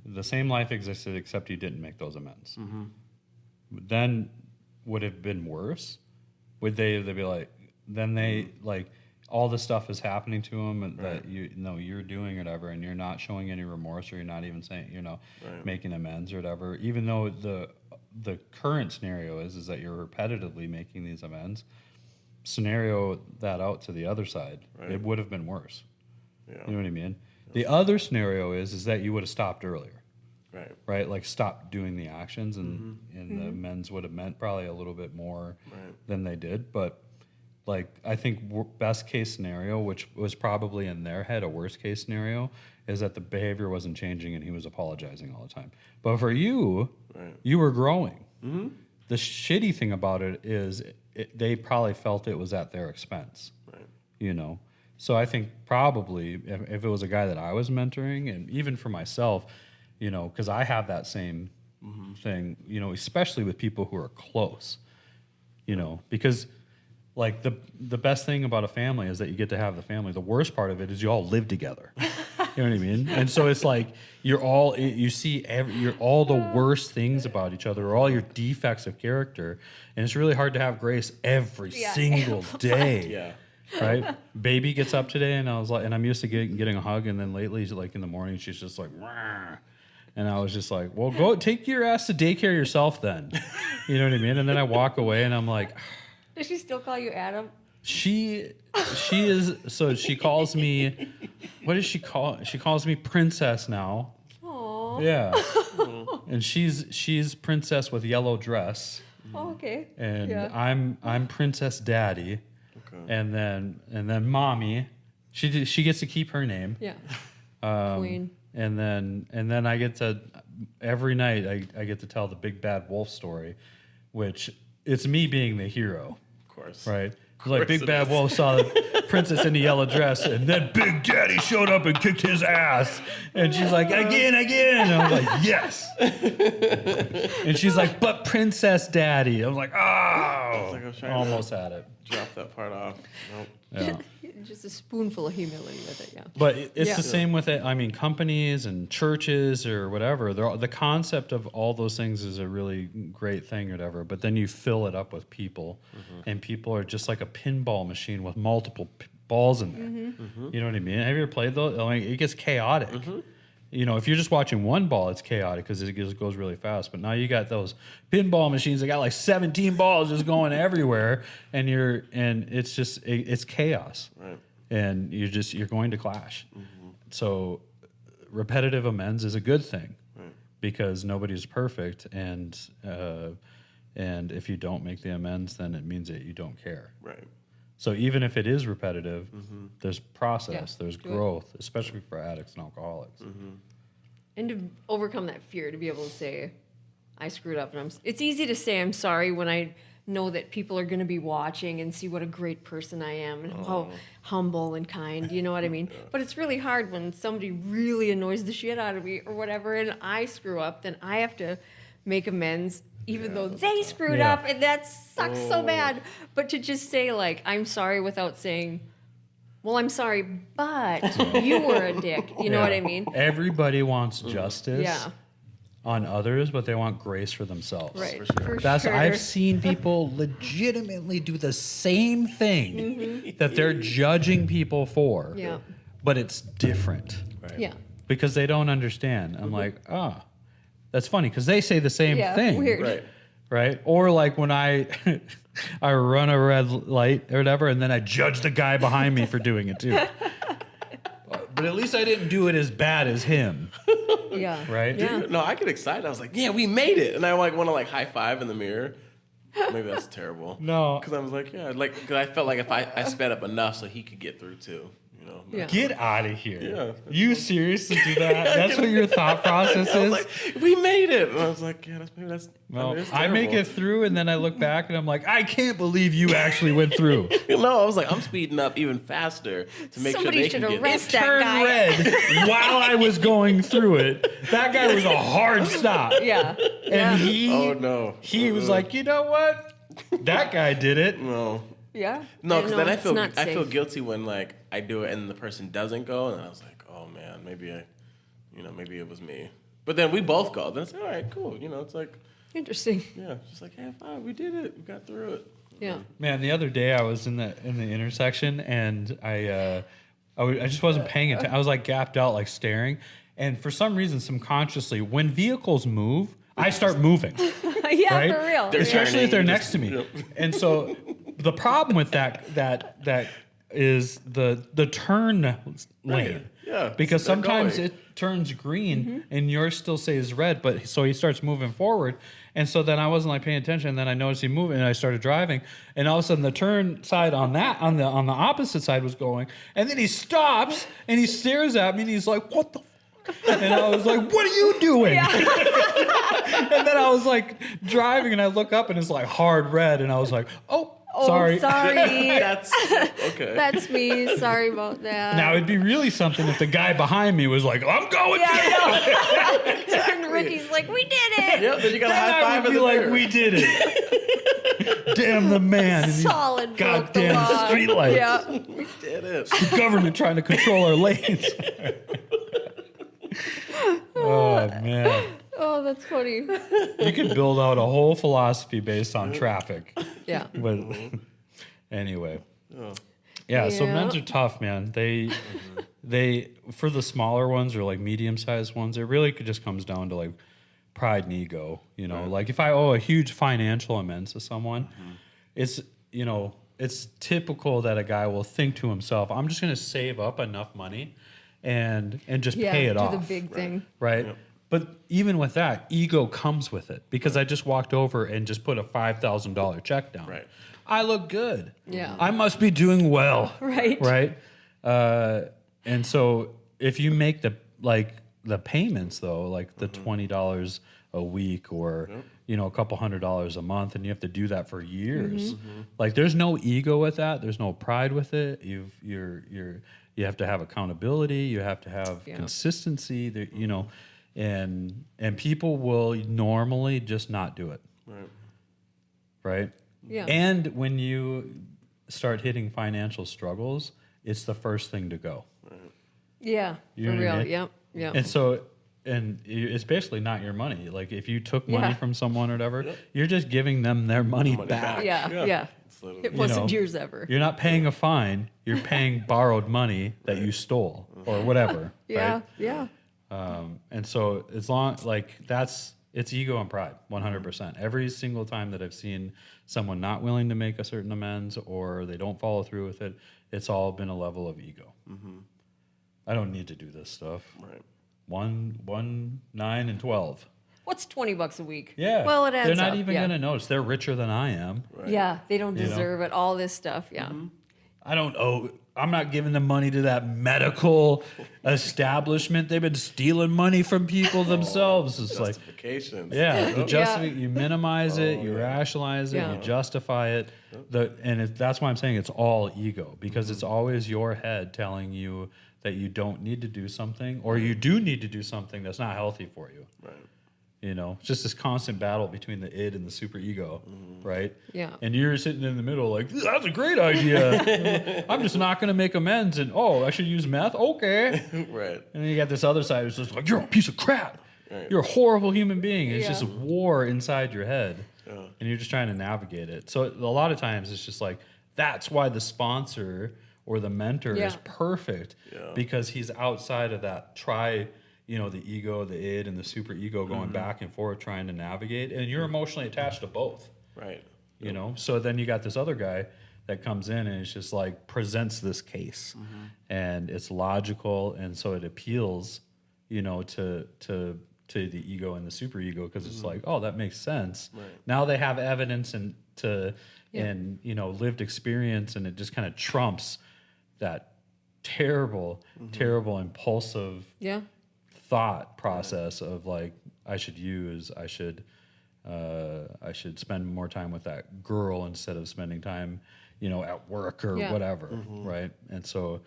the same life existed except you didn't make those amends. Mm-hmm. Then would it have been worse? Would they'd be like, then they like all this stuff is happening to them and Right. that you're doing whatever, and you're not showing any remorse, or you're not even saying Right. making amends or whatever. Even though the current scenario is that you're repetitively making these amends. Scenario that out to the other side, Right. it would have been worse. yeah, You know what I mean? The other scenario is that you would have stopped earlier, right, right? Like stopped doing the actions, and the amends would have meant probably a little bit more Right. than they did. But like I think best case scenario, which was probably in their head a worst case scenario, is that the behavior wasn't changing and he was apologizing all the time. But for you, Right. you were growing. Mm-hmm. The shitty thing about it is they probably felt it was at their expense. Right. You know, so I think probably if it was a guy that I was mentoring, and even for myself, you know, because I have that same thing, you know, especially with people who are close, you know, because like the best thing about a family is that you get to have the family. The worst part of it is you all live together. You know what I mean? And so it's like you're all the worst things about each other, or all your defects of character, and it's really hard to have grace every Yeah. single day. Yeah. Right? Baby gets up today, and I was like, and I'm used to getting a hug, and then lately, like in the morning, she's just like, "Wah." And I was just like, well, go take your ass to daycare yourself then. You know what I mean? And then I walk away, and I'm like, Does she still call you Adam? she is, so she calls me, what does she call? She calls me princess now. Oh. Yeah. And she's princess with yellow dress, Oh, okay. and Yeah. I'm princess daddy. Okay. And then mommy, she gets to keep her name. Yeah. Um, Queen. And then I get to every night I get to tell the big bad wolf story, which it's me being the hero, Of course. right? Like Big it Bad is. Wolf saw the princess in the yellow dress, and then Big Daddy showed up and kicked his ass, and she's like, again, and I'm like, yes. And she's like, but Princess Daddy. I'm like, oh, like I was trying to- almost had it. Drop that part off. Nope. Yeah. Just a spoonful of humility with it, yeah. But it's Yeah. the same with it. I mean, companies and churches or whatever. The concept of all those things is a really great thing or whatever. But then you fill it up with people, and people are just like a pinball machine with multiple balls in there. You know what I mean? Have you ever played those? I mean, it gets chaotic. You know, if you're just watching one ball, it's chaotic because it just goes really fast. But now you got those pinball machines that got like 17 balls just going everywhere, and it's chaos. Right. And you're going to clash. So repetitive amends is a good thing, because nobody's perfect, and if you don't make the amends, then it means that you don't care. Right. So even if it is repetitive, there's process, Yeah, there's do it. growth, especially for addicts and alcoholics. And to overcome that fear, to be able to say, I screwed up, and it's easy to say I'm sorry when I know that people are going to be watching and see what a great person I am and how humble and kind, you know what I mean? But it's really hard when somebody really annoys the shit out of me or whatever, and I screw up, then I have to make amends even though they screwed Yeah. up, and that sucks so bad. But to just say, like, I'm sorry without saying, well, I'm sorry, but you were a dick, you know what I mean? Everybody wants justice Yeah. on others, but they want grace for themselves. Right. For For sure. I've seen people legitimately do the same thing that they're judging people for, Yeah. but it's different Right. Yeah. because they don't understand. I'm like, That's funny because they say the same thing. Weird. Right? Or like when I I run a red light or whatever, and then I judge the guy behind me for doing it too. But at least I didn't do it as bad as him. Yeah. Right? Yeah. No, I get excited. I was like, yeah, we made it. And I like want to like high five in the mirror. Maybe that's terrible. No. Because I was like, yeah, like, because I felt like if I sped up enough so he could get through too. You know? Yeah. Get out of here. Yeah. You seriously do that? That's what your thought process I is? was like, we made it. And I was like, yeah, that's Well, that's I make terrible. it through, and then I look back, and I'm like, I can't believe you actually went through. No, I was like, I'm speeding up even faster to make Somebody sure they should can get arrest through. that Turned guy. red while I was going through it. That guy was a hard stop. Yeah. And he Oh, no. he was like, you know what? That guy did it. No. Yeah. No, because then I it's feel not I feel safe. guilty when like I do it and the person doesn't go, and I was like, oh man, maybe maybe it was me. But then we both go. Then it's like, all right, cool. You know, it's like, Interesting. yeah, just like, hey, fine, we did it, we got through it. Yeah. Man, the other day I was in the intersection, and I just wasn't paying attention. I was like gapped out, like staring. And for some reason, subconsciously, when vehicles move, I start moving. Yeah, Right? for real. They're Especially if they're turning, next to me. Yep. And so the problem with that is the turn lane. Yeah, Because they're sometimes going. it turns green and yours still stays red, but so he starts moving forward. And so then I wasn't like paying attention, and then I noticed he moving, and I started driving, and all of a sudden the turn side on the opposite side was going, and then he stops and he stares at me and he's like, "What the?" And I was like, "What are you doing?" And then I was like driving, and I look up, and it's like hard red, and I was like, "Oh, sorry." Sorry. That's okay. That's me. Sorry about that. Now it'd be really something if the guy behind me was like, "I'm going." Yeah, to I know. And Ricky's like, we did it. Yep, then you got a Then high I five would in be the like, mirror. "We did it." Damn the man. And these Solid broke the goddamn law. streetlights. Yeah. We did it. The government trying to control our lanes. Oh man. Oh, that's funny. You could build out a whole philosophy based on traffic. Yeah. But anyway. Yeah, so Yeah. men's are tough, man. They for the smaller ones or like medium-sized ones, it really just comes down to like pride and ego, you know. Like if I owe a huge financial amends to someone, it's, you know, it's typical that a guy will think to himself, I'm just going to save up enough money and just Yeah. pay it do off. the big thing. Right? But even with that, ego comes with it because I just walked over and just put a $5,000 check down. Right. I look good. Yeah. I must be doing well. Right. Right. And so if you make the payments though, like the $20 a week or you know a couple $100 a month, and you have to do that for years. Like there's no ego with that. There's no pride with it. You have to have accountability. You have to have consistency. There, you know, and people will normally just not do it. Right. Yeah. And when you start hitting financial struggles, it's the first thing to go. Yeah. You For know what I real. mean? Yep. Yep. And so, it's basically not your money. Like if you took money Yeah. from someone or whatever, you're just giving them their money back. Yeah. Yeah. It's literally- It wasn't know, yours ever. You're not paying a fine. You're paying borrowed money that you stole or whatever. Yeah. Right? Yeah. And so as long like it's ego and pride, 100%. Every single time that I've seen someone not willing to make a certain amends or they don't follow through with it, it's all been a level of ego. I don't need to do this stuff. Right. 1, 9, and 12. What's $20 a week? Yeah. Well, it adds They're not up. even Yeah. going to notice. They're richer than I am. Yeah. They don't You know? deserve it. All this stuff. Yeah. I don't owe. I'm not giving the money to that medical establishment. They've been stealing money from people themselves. It's like, Justifications. yeah, the Yeah. you minimize it, you rationalize it, Yeah. you justify it. That's why I'm saying it's all ego because it's always your head telling you that you don't need to do something or you do need to do something that's not healthy for you. Right. You know, it's just this constant battle between the id and the super ego, right? Yeah. And you're sitting in the middle like, that's a great idea. I'm just not going to make amends. And, I should use meth? Okay. Right. And then you got this other side who's just like, you're a piece of crap. Right. You're a horrible human being. It's Yeah. just war inside your head. And you're just trying to navigate it. So a lot of times it's just like, that's why the sponsor or the mentor is perfect because he's outside of that you know, the ego, the id, and the super ego going back and forth trying to navigate, and you're emotionally attached to both. Right. You know, so then you got this other guy that comes in and it's just like presents this case, and it's logical, and so it appeals, you know, to the ego and the super ego, because it's like, oh, that makes sense. Right. Now they have evidence and you know, lived experience, and it just kind of trumps that terrible impulsive thought process of like, I should spend more time with that girl instead of spending time, you know, at work or whatever, right? And so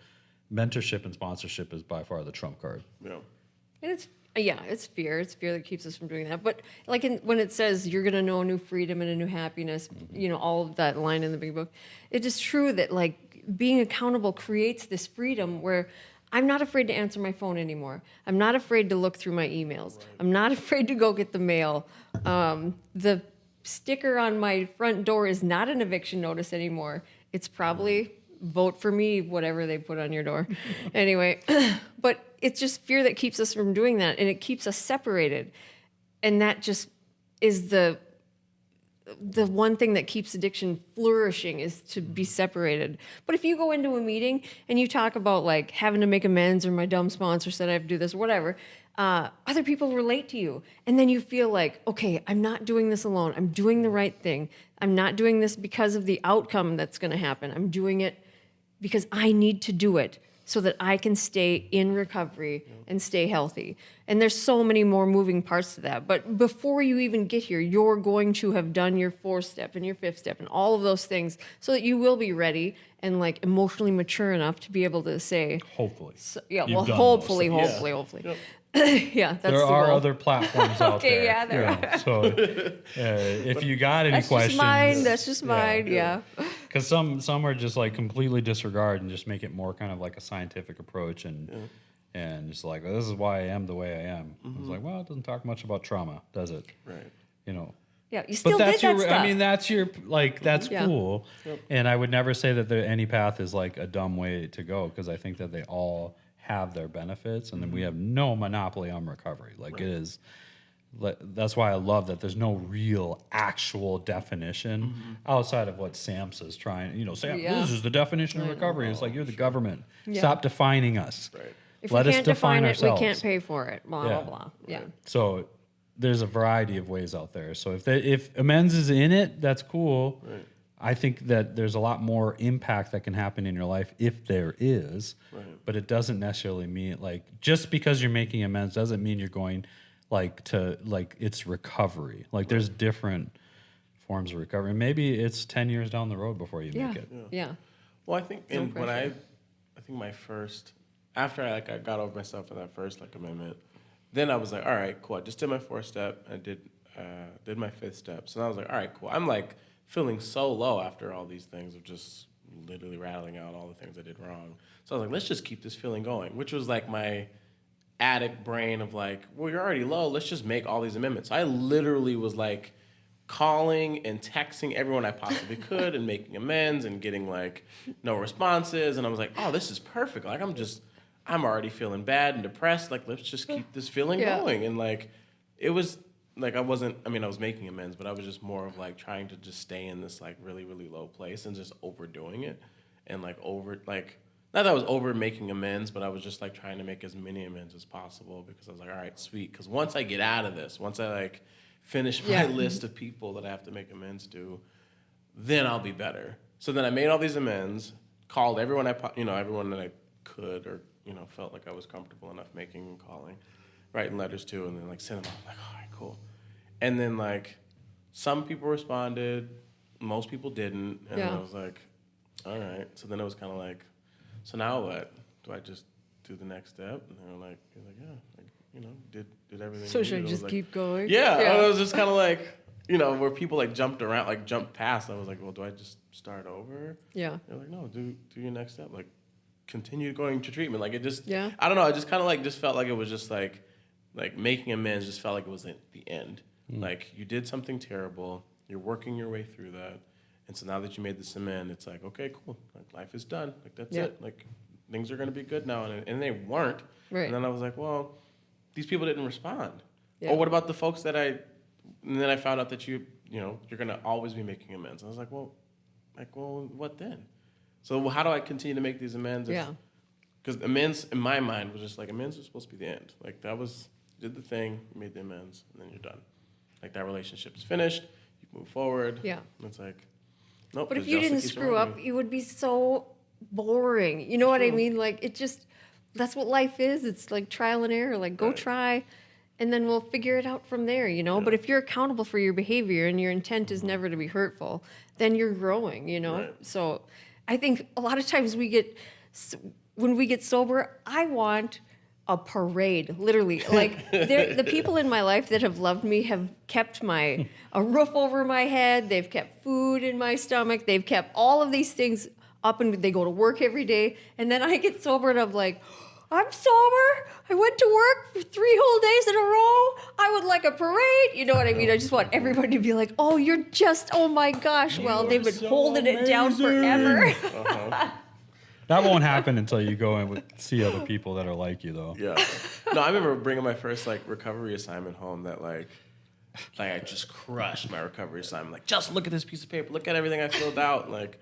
mentorship and sponsorship is by far the trump card. Yeah. And it's fear. It's fear that keeps us from doing that. But like when it says you're going to know a new freedom and a new happiness, you know, all of that line in the big book, it is true that like being accountable creates this freedom where I'm not afraid to answer my phone anymore. I'm not afraid to look through my emails. Right. I'm not afraid to go get the mail. The sticker on my front door is not an eviction notice anymore. It's probably vote for me, whatever they put on your door. Anyway, but it's just fear that keeps us from doing that, and it keeps us separated. And that just is the one thing that keeps addiction flourishing, is to be separated. But if you go into a meeting and you talk about like having to make amends, or my dumb sponsor said I have to do this, or whatever, other people relate to you. And then you feel like, okay, I'm not doing this alone. I'm doing the right thing. I'm not doing this because of the outcome that's going to happen. I'm doing it because I need to do it so that I can stay in recovery and stay healthy. And there's so many more moving parts to that. But before you even get here, you're going to have done your 4th step and your 5th step and all of those things, so that you will be ready and like emotionally mature enough to be able to say, Hopefully. So, yeah, You've well, done hopefully. Yep. Yeah, that's there the are goal. other platforms out there. Okay, yeah, there are. So if you got any That's questions, just mine. That's just mine. Yeah. Because some are just like completely disregard and just make it more kind of like a scientific approach, and just like, well, this is why I am the way I am. It's like, well, it doesn't talk much about trauma, does it? Right. You know. Yeah, you still But that's did that stuff. I mean, that's your like, that's Yeah. cool. Yep. And I would never say that any path is like a dumb way to go, because I think that they all have their benefits, and then we have no monopoly on recovery. Like it is. That's why I love that there's no real actual definition outside of what SAMHSA is trying. You know, Sam, this is the definition of recovery. It's like, you're the government. Yeah. Stop defining us. Right. If Let we us can't define define it, ourselves. we can't pay for it. Blah blah blah. Yeah. Right. So there's a variety of ways out there. So if Amends is in it, that's cool. Right. I think that there's a lot more impact that can happen in your life if there is. Right. But it doesn't necessarily mean, like, just because you're making amends doesn't mean you're going it's recovery. Like there's different forms of recovery. Maybe it's 10 years down the road before you make it. Yeah. Well, I think No when pressure. I think my first, after I got over myself in that first amendment, then I was like, all right, cool. I just did my 4th step. I did my 5th step. So then I was like, all right, cool. I'm like feeling so low after all these things of just literally rattling out all the things I did wrong. So I was like, let's just keep this feeling going, which was like my addict brain of like, well, you're already low. Let's just make all these amendments. So I literally was like calling and texting everyone I possibly could and making amends and getting like no responses. And I was like, oh, this is perfect. Like I'm already feeling bad and depressed. Like, let's just keep this feeling going. And like, it was like, I was making amends, but I was just more of like trying to just stay in this like really, really low place and just overdoing it. And like not that I was over making amends, but I was just like trying to make as many amends as possible, because I was like, all right, sweet. Because once I get out of this, once I like finish my list of people that I have to make amends to, then I'll be better. So then I made all these amends, called everyone everyone that I could, or felt like I was comfortable enough making and calling, writing letters to, and then like send them off. Like, all right, cool. And then like some people responded, most people didn't, and I was like, all right. So then it was kind of like, so now what? Do I just do the next step? And they're like, did everything. So should I needed. just like, keep going? Yeah, I was just kind of like, where people like jumped around, like jumped past. I was like, well, do I just start over? Yeah. They're like, no, do your next step. Like, continue going to treatment. Like, it just, I don't know. I just kind of like just felt like it was just like making amends just felt like it was the end. Like, you did something terrible. You're working your way through that. And so now that you made this amend, it's like, okay, cool. Like, life is done. Like, that's it. Like, things are going to be good now. And they weren't. Right. And then I was like, well, these people didn't respond. Yeah. Or what about the folks that and then I found out that you're going to always be making amends. I was like, well, what then? So how do I continue to make these amends? Because amends, in my mind, was just like, amends are supposed to be the end. Like, that was, you did the thing, you made the amends, and then you're done. Like, that relationship's finished, you move forward. Yeah. And it's like, nope. But if you didn't screw up, it would be so boring. You know what I mean? Like, that's what life is. It's like trial and error. Like, go try, and then we'll figure it out from there, you know? Yeah. But if you're accountable for your behavior and your intent is never to be hurtful, then you're growing, you know? Right. So I think a lot of times when we get sober, I want a parade, literally. Like, the people in my life that have loved me have kept a roof over my head. They've kept food in my stomach. They've kept all of these things up, and they go to work every day. And then I get sober, and I'm like, I'm sober. I went to work for 3 whole days in a row. I would like a parade. You know what I mean? I just want everybody to be like, oh, you're just, oh my gosh. Well, they've been holding it down forever. That won't happen until you go and see other people that are like you, though. Yeah. No, I remember bringing my first recovery assignment home that I just crushed my recovery assignment. Like, just look at this piece of paper. Look at everything I filled out. Like,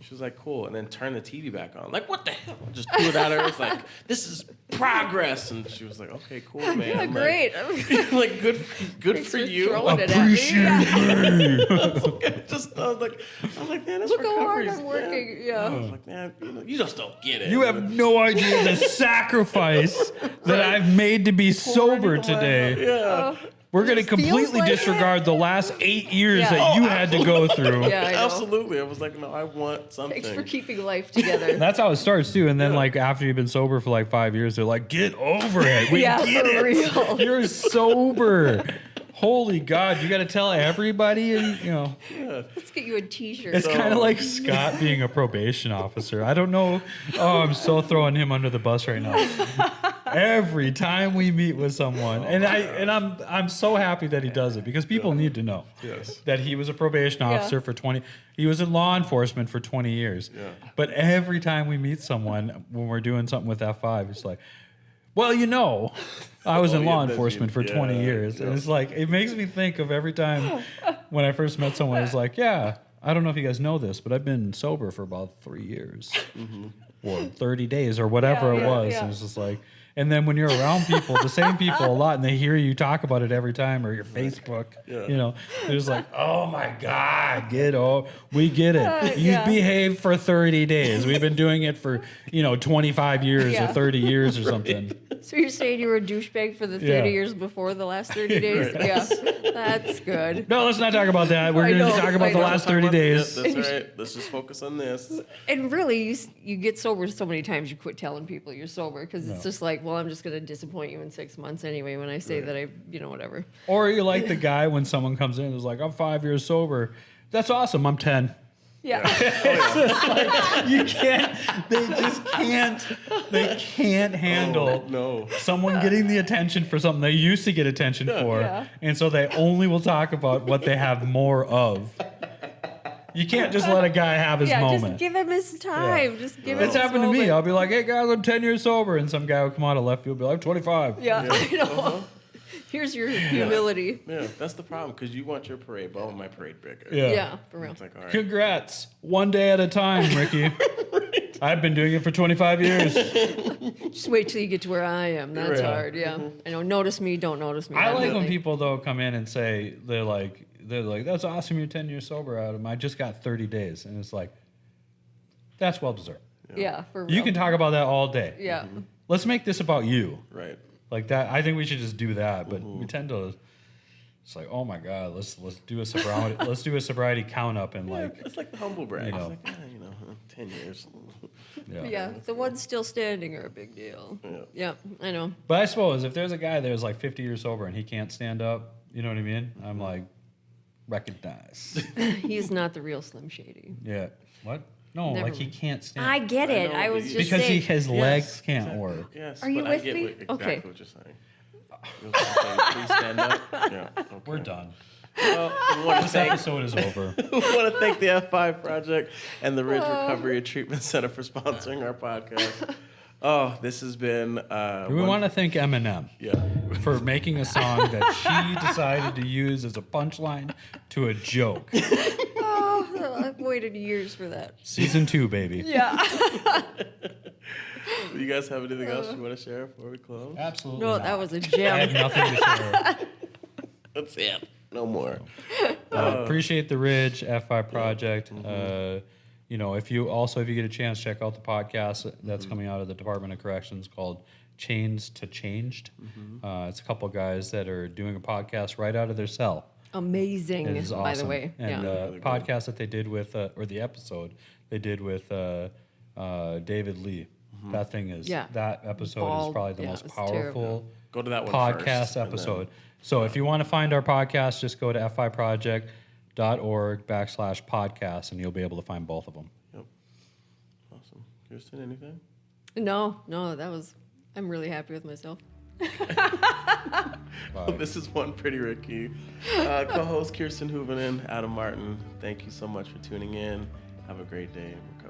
she was like, cool. And then turn the TV back on. Like, what the hell? Just threw it at her. It's like, this is progress. And she was like, okay, cool, man. Yeah, great. Like, good for you. Appreciate me. I was like, man, this look how hard recovery's, I'm working. man. Yeah. I was like, man, you just don't get it. You have no idea the sacrifice that I've made to be sober today. Yeah. We're going to completely disregard the last 8 years that you had to go through. Yeah, I know. Absolutely. I was like, no, I want something. Thanks for keeping life together. That's how it starts, too. And then, after you've been sober for 5 years, they're like, get over it. We get it. Real. You're sober. Holy God, you got to tell everybody, and Let's get you a T-shirt. It's kind of like Scott being a probation officer. I don't know. Oh, I'm so throwing him under the bus right now. Every time we meet with someone, I'm so happy that he does it, because people need to know that he was a probation officer for 20. He was in law enforcement for 20 years. Yeah. But every time we meet someone when we're doing something with F5, it's like, well, I was in law enforcement for 20 years. Yeah. And it's like, it makes me think of every time when I first met someone, it's like, yeah, I don't know if you guys know this, but I've been sober for about 3 years or 30 days or whatever it was. Yeah. And it's just like, and then when you're around people, the same people a lot, and they hear you talk about it every time, or your Facebook, they're just like, oh my God, we get it. You've behaved for 30 days. We've been doing it for, 25 years or 30 years or something. So you're saying you were a douchebag for the 30 years before the last 30 days? Right. Yeah, that's good. No, let's not talk about that. We're going to talk about the last 30 days. That's right. Let's just focus on this. And really, you get sober so many times, you quit telling people you're sober, because it's just like, well, I'm just going to disappoint you in 6 months anyway when I say that whatever. Or you're like the guy when someone comes in and is like, I'm 5 years sober. That's awesome. I'm 10. Yeah. You can't. They can't handle someone getting the attention for something they used to get attention for, and so they only will talk about what they have more of. You can't just let a guy have his moment. Just give him his time. Just give him It's his happened moment. to me. I'll be like, hey guys, I'm 10 years sober, and some guy will come out of left field and be like, I'm 25. Yeah. I know. Here's your humility. Yeah, that's the problem, because you want your parade, but I want my parade bigger. Yeah, for real. It's like, all right. Congrats. One day at a time, Ricky. I've been doing it for 25 years. Just wait till you get to where I am. That's hard. Yeah. I know. Notice me, don't notice me. I like when people, though, come in and say, they're like, that's awesome, you're 10 years sober, Adam. I just got 30 days. And it's like, that's well deserved. Yeah, for real. You can talk about that all day. Yeah. Let's make this about you. Right. Like that. I think we should just do that. But we tend to, it's like, oh my God, let's do a sobriety. Let's do a sobriety count up and it's like the humble brag. It's like, 10 years. Yeah, the ones still standing are a big deal. Yeah, I know. But I suppose if there's a guy that's 50 years sober and he can't stand up, you know what I mean? I'm like, recognize. He's not the real Slim Shady. Yeah. What? No, Never he can't stand. I get it. I was just because saying. His legs can't work. Yes. Are you with me? Exactly what you're saying. Please stand up. Yeah. Okay. We're done. Well, this episode is over. We want to thank the F5 Project and the Ridge Recovery and Treatment Center for sponsoring our podcast. Oh, this has been. We want to thank Eminem for making a song that she decided to use as a punchline to a joke. Oh, I've waited years for that. Season 2, baby. Yeah. Do you guys have anything else you want to share before we close? Absolutely. No, not. that was a I gem. have nothing to share. That's it. No more. Appreciate the Ridge FI project. You know, if you get a chance, check out the podcast that's coming out of the Department of Corrections called Chains to Changed. It's a couple guys that are doing a podcast right out of their cell. Amazing, It is awesome. by the way. And Yeah. podcast that they did with, or the episode they did with David Lee. That thing is, that episode is probably the most it's powerful terrible. Go to that one podcast first, and episode. So if you want to find our podcast, just go to fiproject.org/podcast and you'll be able to find both of them. Yep. Awesome. Kirsten, anything? No, I'm really happy with myself. Well, this is One Pretty Ricky. Co-host Kirsten Huovinen, Adam Martin. Thank you so much for tuning in. Have a great day in recovery.